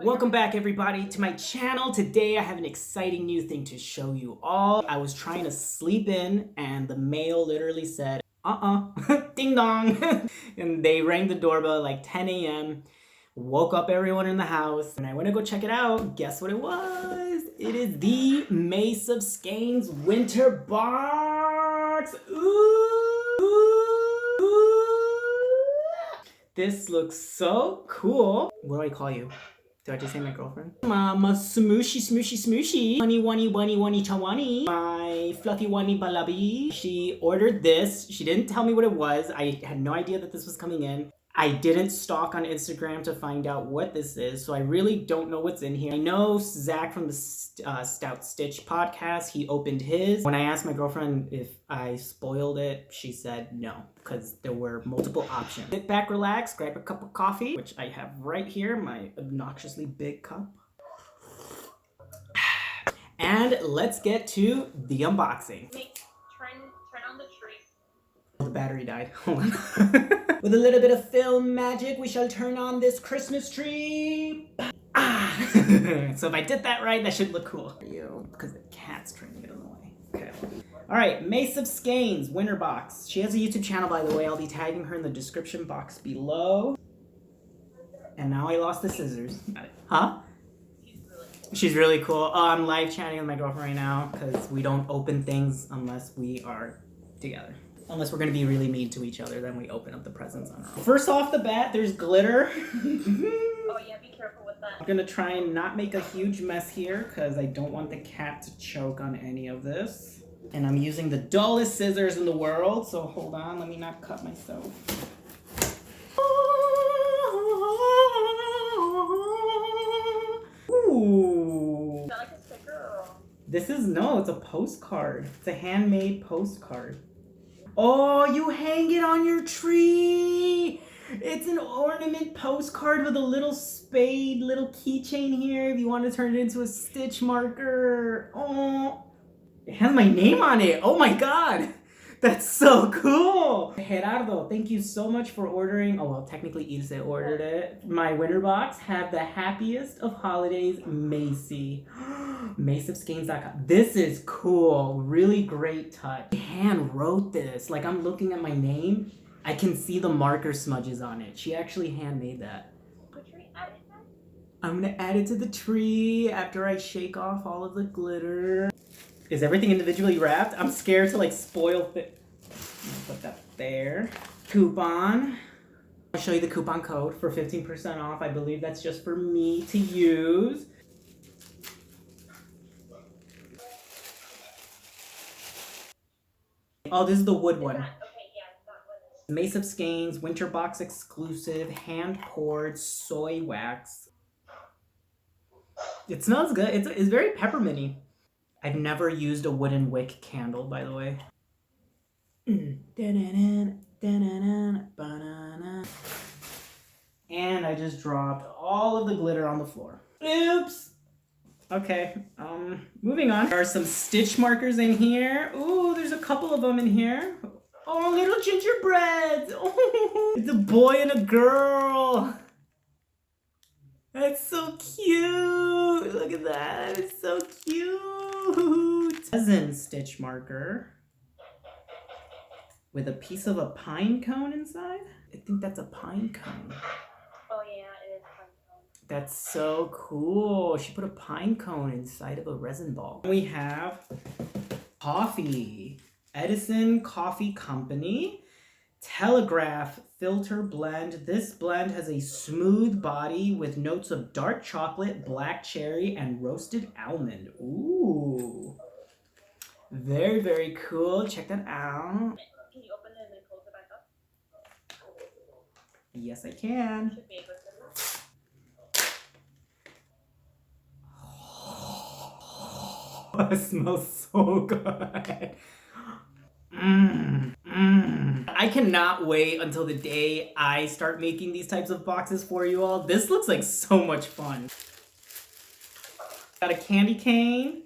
Welcome back everybody to my channel. Today I have an exciting new thing to show you all. I was trying to sleep in and the mail literally said, ding dong. And they rang the doorbell at like 10 a.m. Woke up everyone in the house and I went to go check it out. Guess what it was? It is the Mace of Skeins winter box. This looks so cool. What do I call you? Do I just say my girlfriend? Mama smooshy smooshy smooshy. Honey wani wani wani chawani. My fluffy wani balabi. She ordered this. She didn't tell me what it was. I had no idea that this was coming in. I didn't stalk on Instagram to find out what this is, so I really don't know what's in here. I know Zach from the Stout Stitch podcast, he opened his. When I asked my girlfriend if I spoiled it, she said no, because there were multiple options. Sit back, relax, grab a cup of coffee, which I have right here, my obnoxiously big cup. And let's get to the unboxing. Turn on the tree. The battery died. Hold on. With a little bit of film magic, we shall turn on this Christmas tree. So if I did that right, that should look cool. Because the cat's trying to get in the way. Okay. All right, Mace of Skeins winter box. She has a YouTube channel, by the way. I'll be tagging her in the description box below. And now I lost the scissors. Got it. Huh? She's really cool. Oh, I'm live chatting with my girlfriend right now because we don't open things unless we are together. Unless we're going to be really mean to each other, then we open up the presents on our own. First off the bat, there's glitter. Oh yeah, be careful with that. I'm going to try and not make a huge mess here because I don't want the cat to choke on any of this. And I'm using the dullest scissors in the world, so hold on, let me not cut myself. Ooh. Is that like a sticker or? This is, no, it's a postcard. It's a handmade postcard. Oh, you hang it on your tree. It's an ornament postcard with a little spade, little keychain here if you want to turn it into a stitch marker. Oh, it has my name on it. Oh my God. That's so cool. Gerardo, thank you so much for ordering. Oh, well, technically Ilse ordered it. My winter box. Have the happiest of holidays, Macy. MaceOfSkeins.com. This is cool. Really great touch. I hand wrote this. Like, I'm looking at my name. I can see the marker smudges on it. She actually handmade that. I'm gonna add it to the tree after I shake off all of the glitter. Is everything individually wrapped? I'm scared to like spoil it. Put that there. Coupon. I'll show you the coupon code for 15% off. I believe that's just for me to use. Oh, this is the wood one. Mace of Skeins, winter box exclusive, hand poured soy wax. It smells good. It's very pepperminty. I've never used a wooden wick candle, by the way. And I just dropped all of the glitter on the floor. Oops! Okay, moving on. There are some stitch markers in here. Ooh, there's a couple of them in here. Oh, little gingerbreads! Oh, it's a boy and a girl. That's so cute. Look at that. It's so cute. Resin stitch marker with a piece of a pine cone inside. I think that's a pine cone. Oh yeah, it is pine cone. That's so cool. She put a pine cone inside of a resin ball. We have coffee. Edison Coffee Company. Telegraph filter blend. This blend has a smooth body with notes of dark chocolate, black cherry, and roasted almond. Ooh. Very, very cool. Check that out. Can you open it and then close it back up? Yes, I can. Should be able to. It smells so good. I cannot wait until the day I start making these types of boxes for you all. This looks like so much fun. Got a candy cane.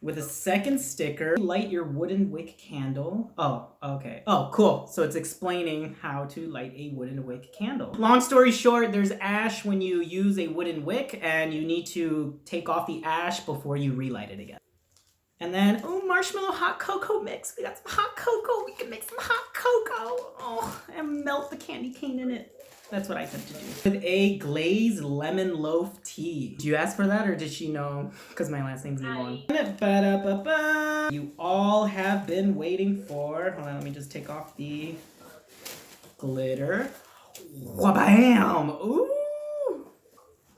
With a second sticker, light your wooden wick candle. Oh, okay. Oh, cool. So it's explaining how to light a wooden wick candle. Long story short, there's ash when you use a wooden wick, and you need to take off the ash before you relight it again. And then, oh, marshmallow hot cocoa mix. We got some hot cocoa. We can make some hot cocoa. Oh, and melt the candy cane in it. That's what I tend to do. With a glazed lemon loaf tea. Did you ask for that, or did she know? Because my last name's Limon. You all have been waiting for. Hold on, let me just take off the glitter. Wabam! Ooh!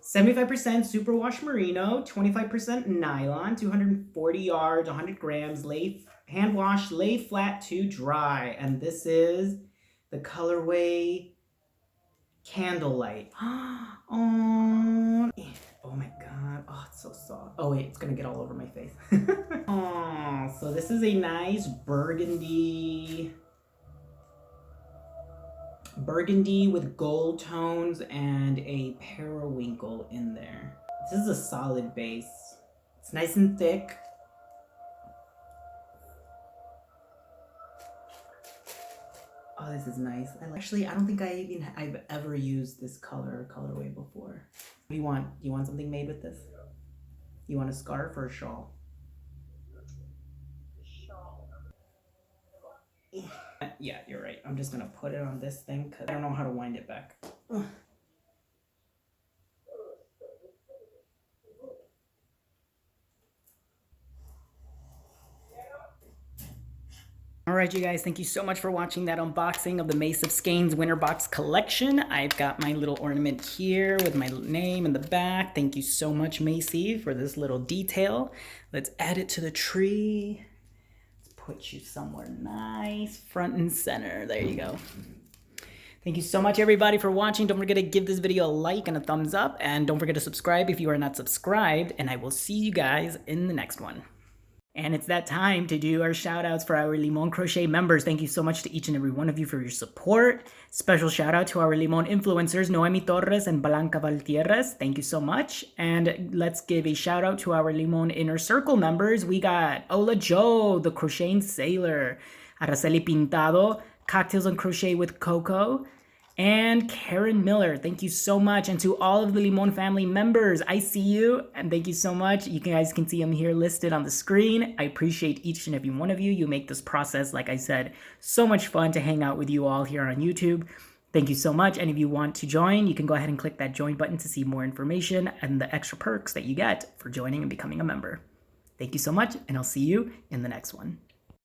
75% superwash merino, 25% nylon, 240 yards, 100 grams, hand wash, lay flat to dry. And this is the colorway Candlelight. Oh my god. Oh, it's so soft. Oh wait, it's gonna get all over my face. Oh, so this is a nice burgundy with gold tones and a periwinkle in there. This is a solid base. It's nice and thick. Oh, this is nice. Actually, I don't think I've ever used this colorway before. What do you want? Do you want something made with this? You want a scarf or a shawl? Shawl. Yeah, you're right. I'm just gonna put it on this thing because I don't know how to wind it back. Ugh. Alright, you guys, thank you so much for watching that unboxing of the Mace of Skeins Winter Box Collection. I've got my little ornament here with my name in the back. Thank you so much, Macy, for this little detail. Let's add it to the tree. Let's put you somewhere nice, front and center. There you go. Thank you so much, everybody, for watching. Don't forget to give this video a like and a thumbs up. And don't forget to subscribe if you are not subscribed. And I will see you guys in the next one. And it's that time to do our shout outs for our Limon Crochet members. Thank you so much to each and every one of you for your support. Special shout out to our Limon influencers, Noemi Torres and Blanca Valtierrez. Thank you so much. And let's give a shout out to our Limon Inner Circle members. We got Ola Joe, the Crocheting Sailor, Araceli Pintado, Cocktails and Crochet with Coco, and Karen Miller. Thank you so much. And to all of the Limon family members, I see you, and thank you so much. You guys can see them here listed on the screen. I appreciate each and every one of you. You make this process, like I said, so much fun to hang out with you all here on YouTube. Thank you so much. And if you want to join, you can go ahead and click that join button to see more information and the extra perks that you get for joining and becoming a member. Thank you so much, and I'll see you in the next one.